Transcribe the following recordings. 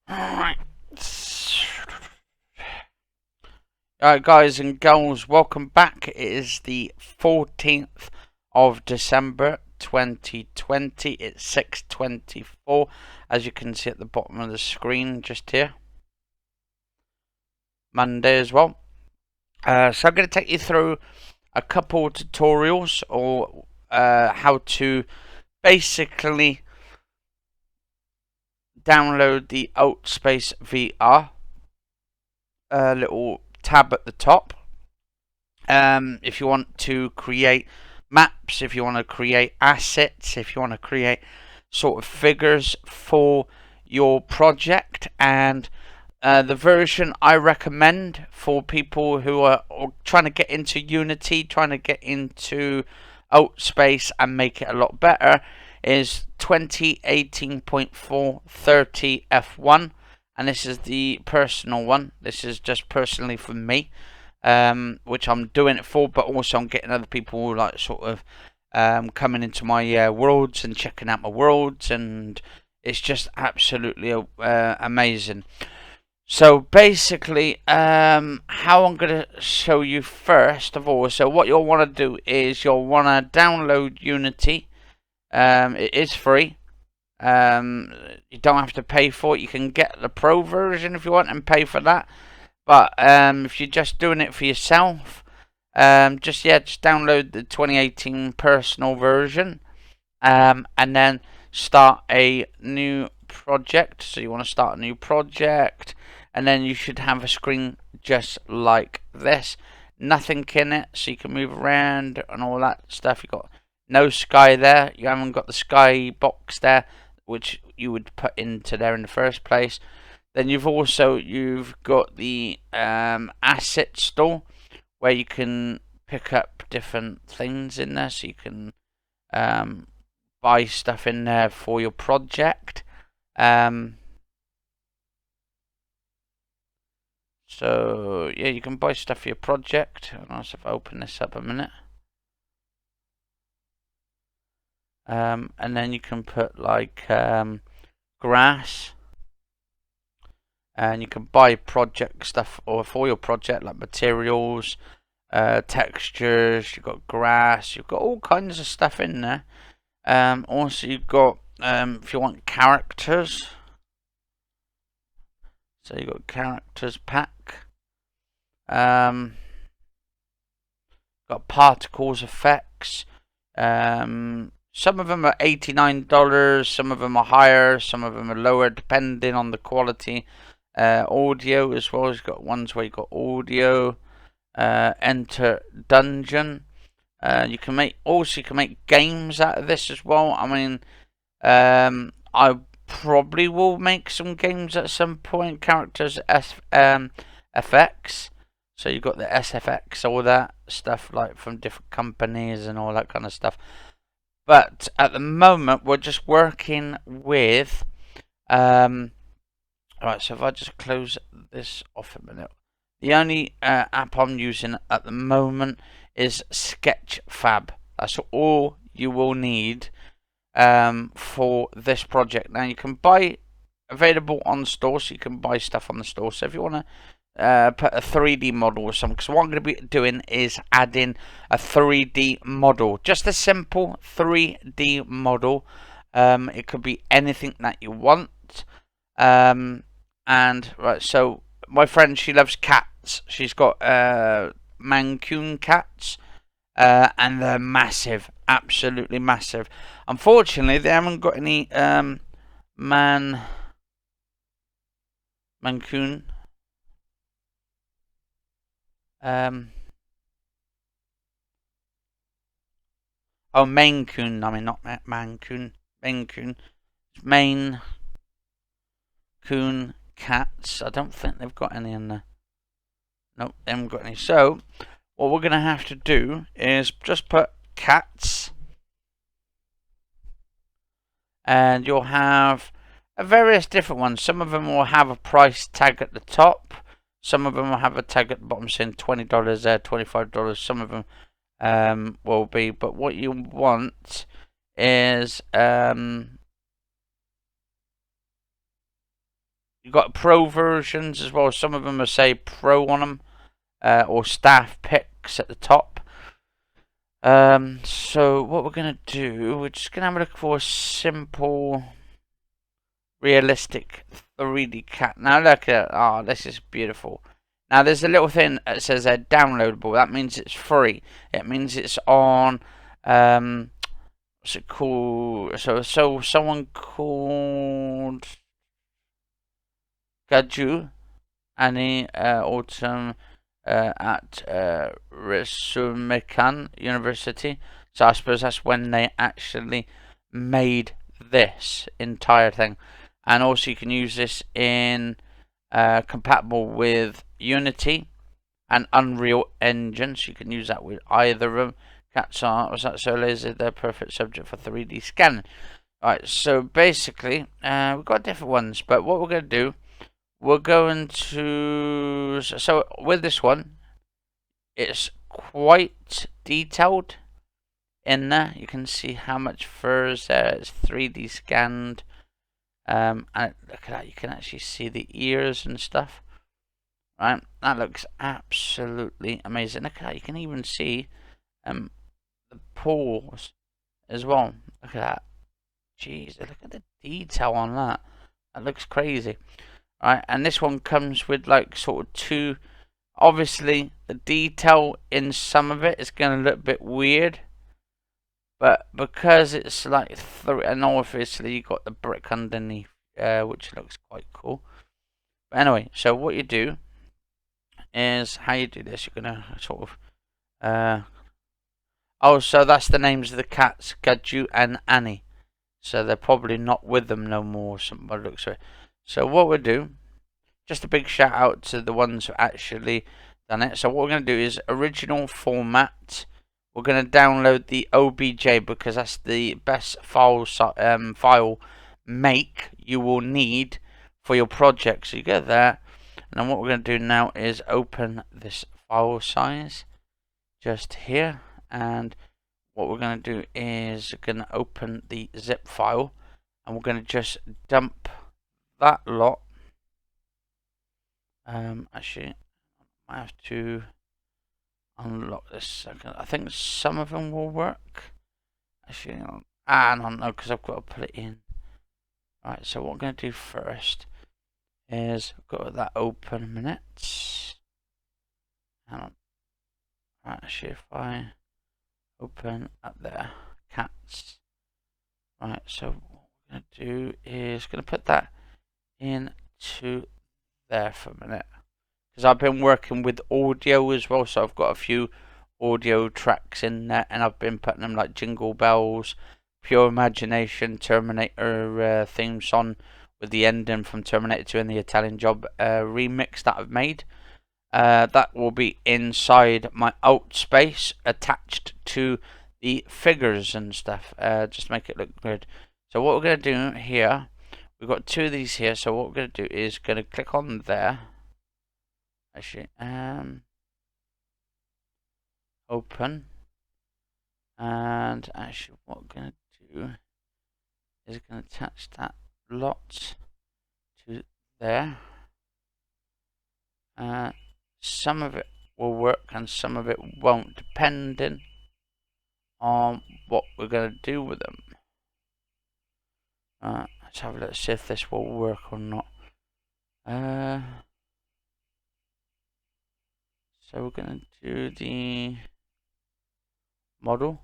Alright. Alright, guys and girls, welcome back. It is the 14th of December 2020. It's 6:24, as you can see at the bottom of the screen just here. Monday as well. So I'm going to take you through a couple tutorials or how to basically download the Altspace VR. Little tab at the top. If you want to create maps, if you want to create assets, if you want to create sort of figures for your project, and the version I recommend for people who are trying to get into Unity, trying to get into Altspace and make it a lot better, is 2018.430 F1. And this is the personal one. This is just personally for me, which I'm doing it for, but also I'm getting other people like sort of coming into my worlds and checking out my worlds, and it's just absolutely amazing. So basically, how I'm going to show you first of all, so what you'll want to do is you'll want to download Unity. It is free. You don't have to pay for it. You can get the pro version if you want and pay for that. But if you're just doing it for yourself, just download the 2018 personal version, and then start a new project. So you want to start a new project, and then you should have a screen just like this. Nothing in it, so you can move around and all that stuff. You got no sky there. You haven't got the sky box there, which you would put into there in the first place. Then you've got the asset store, where you can pick up different things in there, so you can buy stuff in there for your project. So yeah, you can buy stuff for your project. I'll just open this up a minute. And then you can put like grass, and you can buy project stuff or for your project, like materials, textures. You've got grass. You've got all kinds of stuff in there. Also, you've got if you want characters. So you've got characters pack. Got particles effects. Some of them are $89, some of them are higher, some of them are lower, depending on the quality. Audio as well. You've got ones where you've got audio. Enter dungeon. You can make games out of this as well. I mean, I probably will make some games at some point. Characters FX. So you've got the SFX, all that stuff like from different companies and all that kind of stuff. But at the moment, we're just working with. Alright, so if I just close this off a minute. The only app I'm using at the moment is Sketchfab. That's all you will need for this project. Now, you can buy available on store, so you can buy stuff on the store. So if you want to put a 3D model or something, because what I'm going to be doing is adding a 3D model, just a simple 3D model. It could be anything that you want. And right, so my friend, she loves cats. She's got Mancoon cats, and they're massive, absolutely massive. Unfortunately, they haven't got any Mancoon. Oh, Maine Coon. I mean, not Mancoon. Maine Coon. Maine Coon cats. I don't think they've got any in there. Nope, they haven't got any. So, what we're going to have to do is just put cats. And you'll have various different ones. Some of them will have a price tag at the top. Some of them will have a tag at the bottom saying $20 there, $25. Some of them will be. But what you want is You've got pro versions as well. Some of them will say pro on them, or staff picks at the top. So what we're gonna do, we're just gonna have a look for a simple, realistic 3D cat. Now look at, oh, this is beautiful. Now there's a little thing that says downloadable. That means it's free. It means it's on, what's it called? So someone called Gaju Annie Autumn at Risumikan University. So I suppose that's when they actually made this entire thing. And also you can use this in compatible with Unity and Unreal Engine. So you can use that with either of them. Cats are, was that so lazy? They're perfect subject for 3D scanning. Alright, so basically, we've got different ones, but what we're going to do, we're going to, so with this one, it's quite detailed in there. You can see how much fur is there. It's 3D scanned. And look at that, you can actually see the ears and stuff. Right, that looks absolutely amazing. Look at that, you can even see the paws as well. Look at that. Jeez, look at the detail on that. That looks crazy. Right, and this one comes with like sort of two. Obviously, the detail in some of it is going to look a bit weird, but because it's like and obviously you got the brick underneath, which looks quite cool. But anyway, so what you do is how you do this. You're gonna sort of oh, so that's the names of the cats, Gaju and Annie. So they're probably not with them no more. Somebody looks at it. So what we'll do, just a big shout out to the ones who actually done it. So what we're going to do is original format. We're going to download the OBJ because that's the best file make you will need for your project. So you go there, and then what we're going to do now is open this file size just here, and what we're going to do is we're going to open the zip file, and we're going to just dump that lot. Actually, I have to unlock this second. I think some of them will work. Actually, no, because I've got to put it in. Right, so what I'm going to do first is got that open a minute. Hang on. Right, actually, if I open up there, cats. Right, so what we're going to do is going to put that into there for a minute. Because I've been working with audio as well, so I've got a few audio tracks in there, and I've been putting them like Jingle Bells, Pure Imagination, Terminator theme song with the ending from Terminator 2 and the Italian Job remix that I've made. That will be inside my Altspace attached to the figures and stuff, just to make it look good. So what we're going to do here, we've got two of these here, so what we're going to do is going to click on there. Actually, open, and actually what we're going to do is going to attach that lot to there. Some of it will work and some of it won't, depending on what we're going to do with them. Let's have a look, see if this will work or not. So we're going to do the model.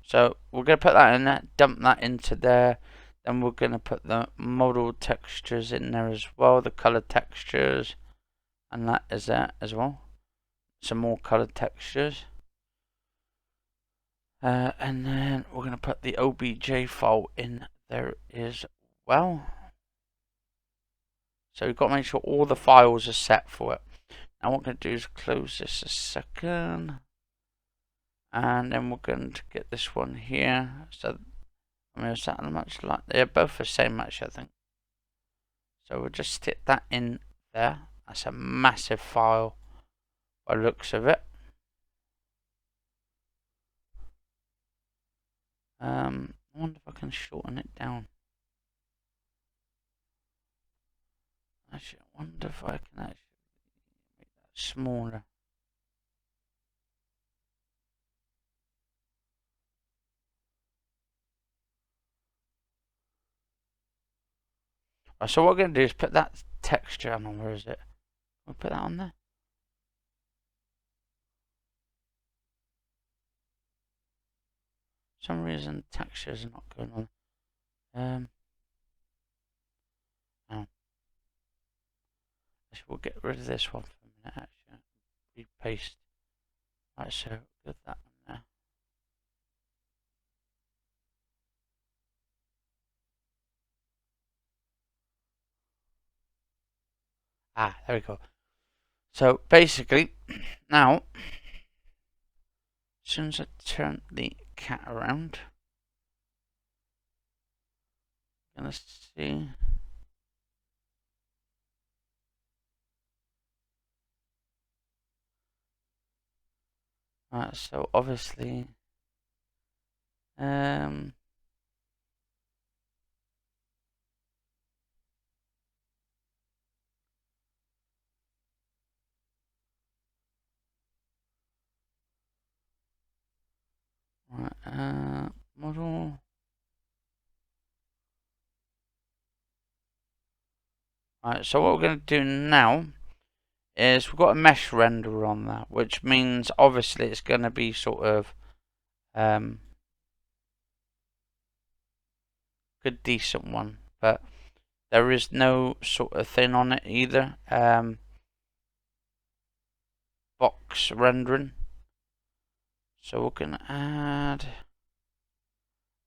So we're going to put that in there, dump that into there. Then we're going to put the model textures in there as well, the color textures, and that is there as well. Some more color textures. And then we're going to put the OBJ file in there as well. So we've got to make sure all the files are set for it. Now what we're going to do is close this a second. And then we're going to get this one here. So, I mean, is that much like, they're both the same much, I think. So we'll just stick that in there. That's a massive file by the looks of it. I wonder if I can shorten it down. Actually, I wonder if I can actually make that smaller. Right, so what we're going to do is put that texture on. Where is it? We'll put that on there. For some reason textures are not going on. No. We'll get rid of this one for a minute. Actually, repaste. Right, so get that one there. Ah, there we go. So basically, now, as soon as I turn the cat around, I'm gonna see. Right, so obviously, right, model. Right, so what we're going to do now is we've got a mesh renderer on that, which means obviously it's going to be sort of good, decent one, but there is no sort of thing on it either. Box rendering. So we're going to add.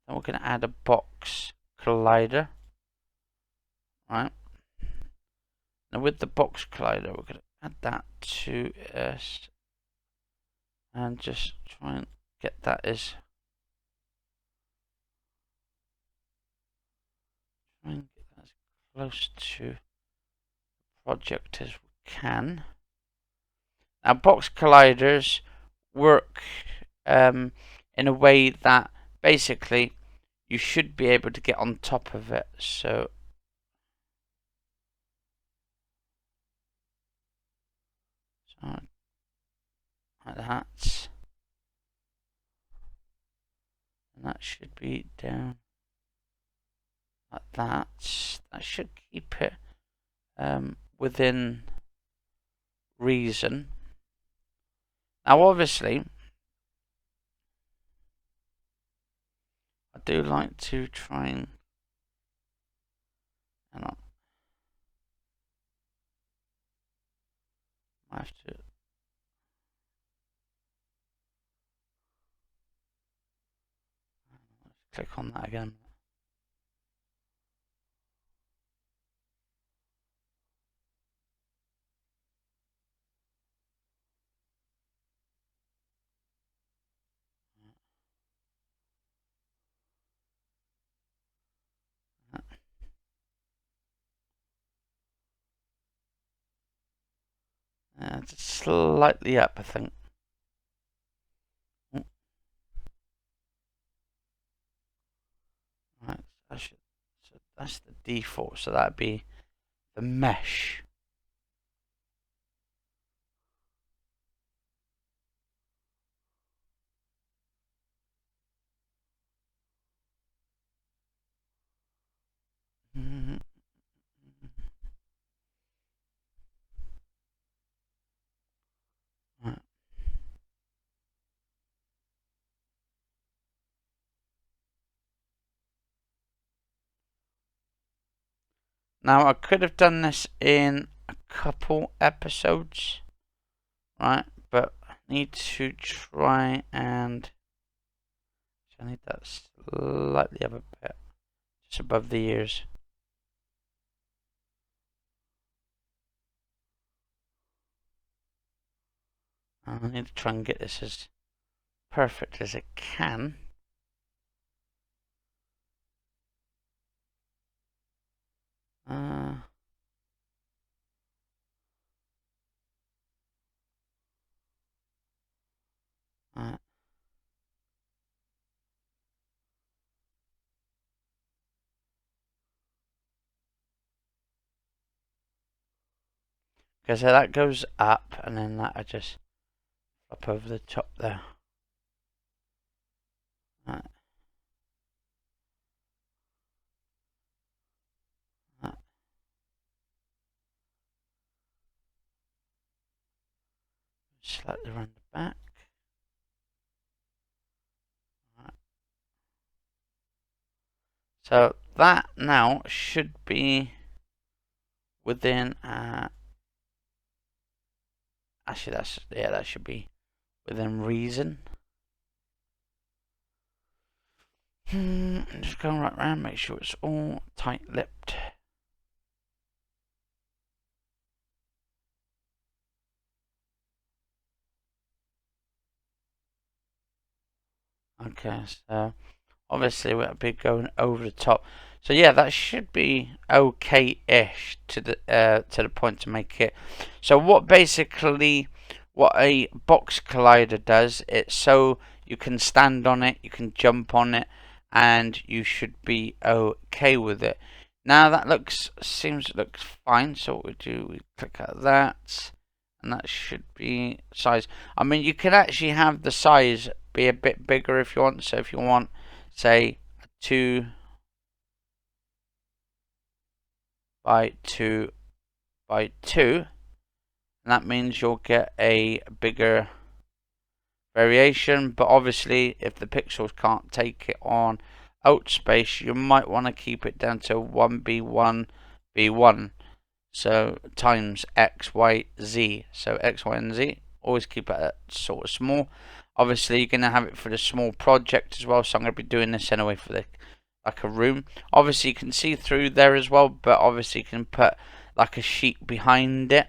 Then we're going to add a box collider. Right. Now with the box collider, we're going to add that to us and just try and get that as close to project as we can. Now box colliders work in a way that basically you should be able to get on top of it. So like that. And that should be down like that. That should keep it within reason. Now obviously I do like to try and hang on. I have to click on that again. It's slightly up, I think. Right, so that's the default, so that'd be the mesh. Right. Now I could have done this in a couple episodes, right? But I need to try and I need that slightly up a bit, just above the ears. I need to try and get this as perfect as it can. Right. Okay, so that goes up, and then that I just up over the top there. Right. Right. Slightly around the back. Right. So that now should be within. Actually, that should be within reason. I'm just going right around, make sure it's all tight-lipped. Okay, so obviously we'll be going over the top. So yeah, that should be okay-ish to the point to make it. So what a box collider does, it's so you can stand on it, you can jump on it, and you should be okay with it. Now that looks fine. So what we do, we click at that, and that should be size. I mean, you can actually have the size be a bit bigger if you want. So if you want, say, 2 by 2 by 2, and that means you'll get a bigger variation. But obviously, if the pixels can't take it on Altspace, you might want to keep it down to 1b1b1. So times x, y, z. So x, y, and z. Always keep it at sort of small. Obviously, you're going to have it for the small project as well. So I'm going to be doing this anyway for the like a room. Obviously, you can see through there as well. But obviously, you can put like a sheet behind it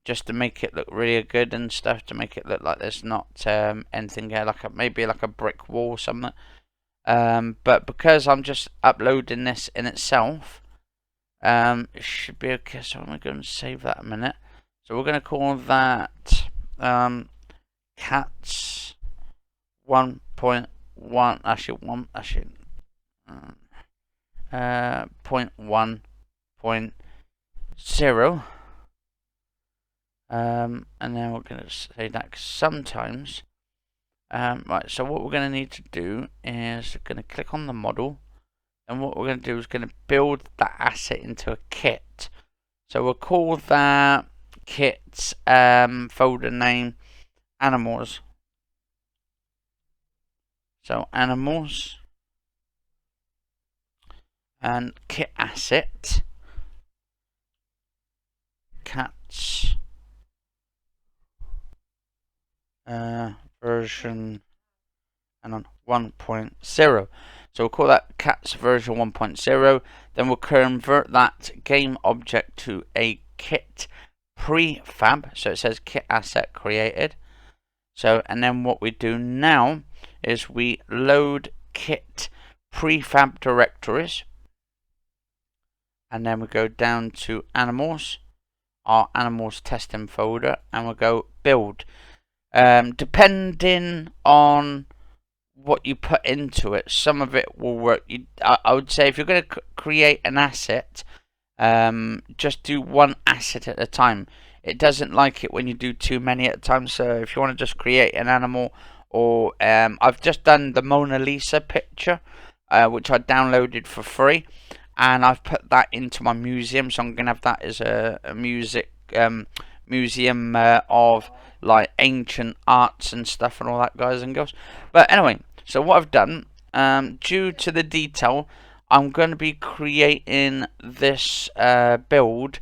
just to make it look really good and stuff. To make it look like there's not anything here, like maybe like a brick wall or something. But because I'm just uploading this in itself, it should be okay. So I'm going to go and save that a minute. So we're going to call that cats 1.1 actually 0.1.0 and then we're going to say that sometimes right, so what we're going to need to do is we're going to click on the model, and what we're going to do is going to build that asset into a kit. So we'll call that kit's folder name animals. So animals and kit asset cats version and on 1.0. So we'll call that cats version 1.0. Then we'll convert that game object to a kit prefab. So it says kit asset created. So, and then what we do now is we load kit prefab directories, and then we go down to animals, our animals testing folder, and we'll go build. Depending on what you put into it, some of it will work. I would say if you're going to create an asset, just do one asset at a time. It doesn't like it when you do too many at a time. So if you want to just create an animal, or I've just done the Mona Lisa picture, which I downloaded for free, and I've put that into my museum. So I'm gonna have that as a museum of like ancient arts and stuff and all that, guys and girls. But anyway, so what I've done, due to the detail, I'm going to be creating this build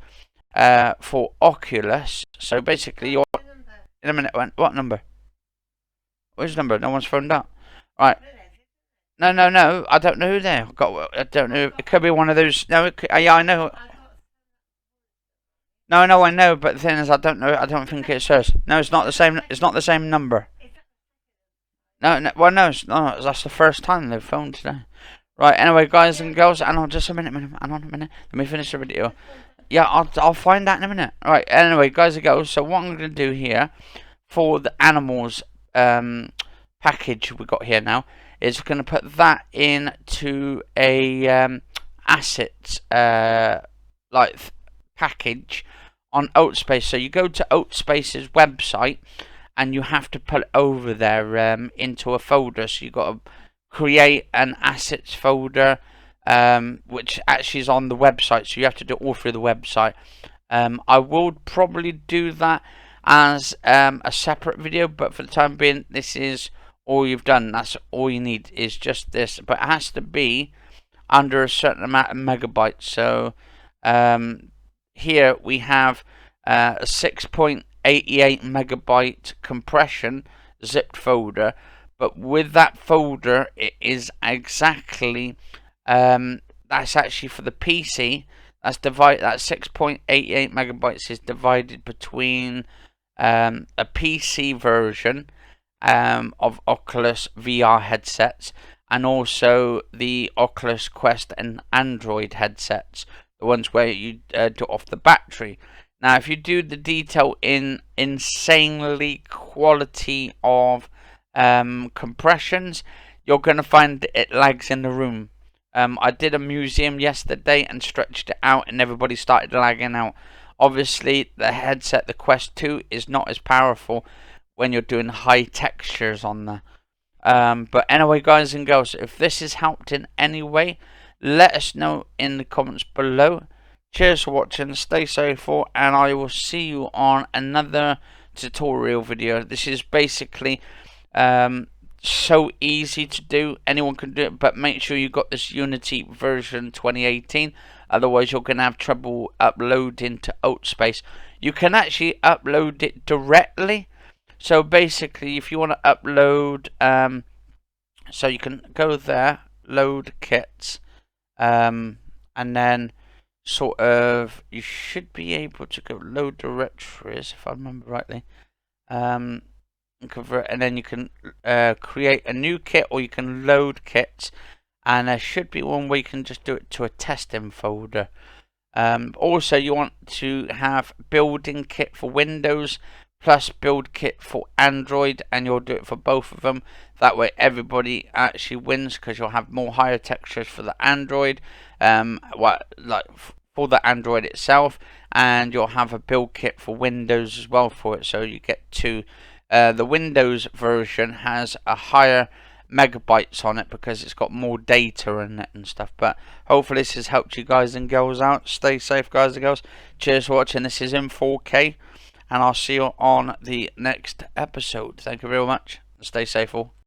for Oculus. So basically, you're in a minute. What number? Which number? No one's phoned up. Right. No. I don't know who they are. I don't know. It could be one of those. No. Yeah, I know. No, I know. But the thing is, I don't know. I don't think it's hers. No, it's not the same. It's not the same number. No. Well, no. That's the first time they've phoned today. Right. Anyway, guys and girls, hang on just a minute. Hang on a minute. Let me finish the video. Yeah, I'll find that in a minute. Right. Anyway, guys and girls. So what I'm going to do here for the animals package we got here now is we're going to put that into a assets like package on Altspace. So you go to Altspace's website and you have to put it over there into a folder. So you got to create an assets folder, which actually is on the website. So you have to do it all through the website. I will probably do that as a separate video, but for the time being, this is all you've done. That's all you need, is just this, but it has to be under a certain amount of megabytes. So here we have a 6.88 megabyte compression zipped folder, but with that folder it is exactly that's actually for the PC. That's divided. That 6.88 megabytes is divided between a PC version of Oculus VR headsets and also the Oculus Quest and Android headsets, the ones where you do off the battery. Now, if you do the detail in insanely quality of compressions, you're going to find it lags in the room. I did a museum yesterday and stretched it out, and everybody started lagging out. Obviously, the headset, the Quest 2, is not as powerful when you're doing high textures on there. But anyway, guys and girls, if this has helped in any way, let us know in the comments below. Cheers for watching, stay safe, and I will see you on another tutorial video. This is basically so easy to do, anyone can do it, but make sure you got this Unity version 2018, otherwise you're going to have trouble uploading to Altspace. You can actually upload it directly. So basically, if you want to upload, so you can go there, load kits, and then sort of you should be able to go load directories, if I remember rightly, convert, and then you can create a new kit, or you can load kits, and there should be one where you can just do it to a testing folder. Also, you want to have building kit for Windows plus build kit for Android, and you'll do it for both of them. That way everybody actually wins, because you'll have more higher textures for the Android, for the Android itself, and you'll have a build kit for Windows as well for it. So you get two. The Windows version has a higher megabytes on it because it's got more data in it and stuff. But hopefully this has helped you guys and girls out. Stay safe, guys and girls. Cheers for watching. This is in 4K, and I'll see you on the next episode. Thank you very much. Stay safe all.